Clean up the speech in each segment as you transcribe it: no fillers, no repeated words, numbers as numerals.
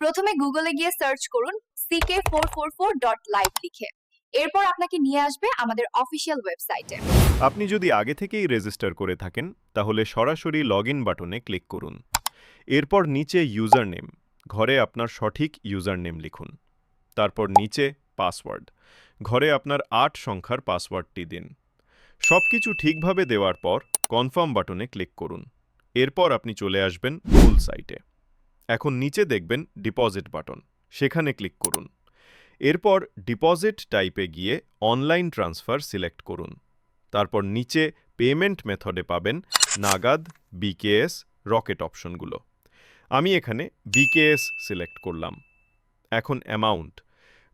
প্রথমে গুগলে গিয়ে সার্চ করুন ck444.live লিখে। এরপর আপনাকে নিয়ে আসবে আমাদের অফিসিয়াল ওয়েবসাইটে। আপনি যদি আগে থেকেই রেজিস্টার করে থাকেন তাহলে সরাসরি লগইন বাটনে ক্লিক করুন। এরপর নিচে ইউজার নেম, ঘরে আপনার সঠিক ইউজার নেম লিখুন। তারপর নিচে পাসওয়ার্ড, ঘরে আপনার ৮ সংখ্যার পাসওয়ার্ডটি দিন। সবকিছু ঠিকভাবে দেওয়ার পর কনফার্ম বাটনে ক্লিক করুন। এরপর আপনি চলে আসবেন মূল সাইটে। এখন নিচে দেখবেন ডিপোজিট বাটন, সেখানে ক্লিক করুন। এরপর ডিপোজিট টাইপে গিয়ে অনলাইন ট্রান্সফার সিলেক্ট করুন। তারপর নিচে পেমেন্ট মেথডে পাবেন নাগাদ, বিকেএস, রকেট অপশনগুলো। আমি এখানে বিকেএস সিলেক্ট করলাম। এখন অ্যামাউন্ট,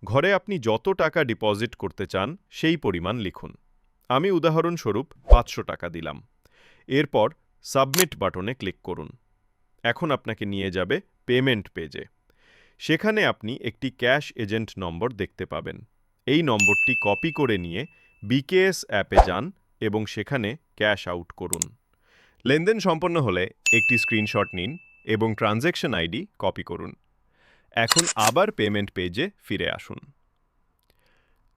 ঘরে আপনি যত টাকা ডিপোজিট করতে চান সেই পরিমাণ লিখুন। আমি উদাহরণস্বরূপ ৫০০ টাকা দিলাম। এরপর সাবমিট বাটনে ক্লিক করুন। এখন আপনাকে নিয়ে যাবে পেমেন্ট পেজে। সেখানে আপনি একটি ক্যাশ এজেন্ট নম্বর দেখতে পাবেন। এই নম্বরটি কপি করে নিয়ে বিকেএস অ্যাপে যান এবং সেখানে ক্যাশ আউট করুন। লেনদেন সম্পন্ন হলে একটি স্ক্রিনশট নিন এবং ট্রানজ্যাকশন আইডি কপি করুন। এখন আবার পেমেন্ট পেজে ফিরে আসুন।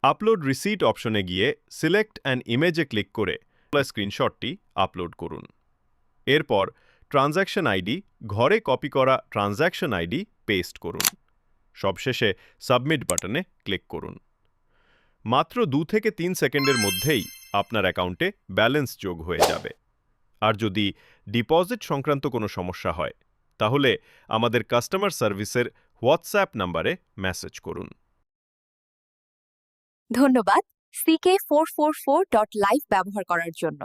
আপলোড রিসিট অপশনে গিয়ে সিলেক্ট অ্যান ইমেজে ক্লিক করে স্ক্রিনশটটি আপলোড করুন। এরপর ট্রানজ্যাকশন আইডি, ঘরে কপি করা ট্রানজ্যাকশন আইডি পেস্ট করুন। সবশেষে সাবমিট বাটনে ক্লিক করুন। মাত্র ২ থেকে ৩ সেকেন্ডের মধ্যেই আপনার অ্যাকাউন্টে ব্যালেন্স যোগ হয়ে যাবে। আর যদি ডিপোজিট সংক্রান্ত কোনো সমস্যা হয় তাহলে আমাদের কাস্টমার সার্ভিসের হোয়াটসঅ্যাপ নম্বরে মেসেজ করুন। ধন্যবাদ ck444.live ব্যবহার করার জন্য।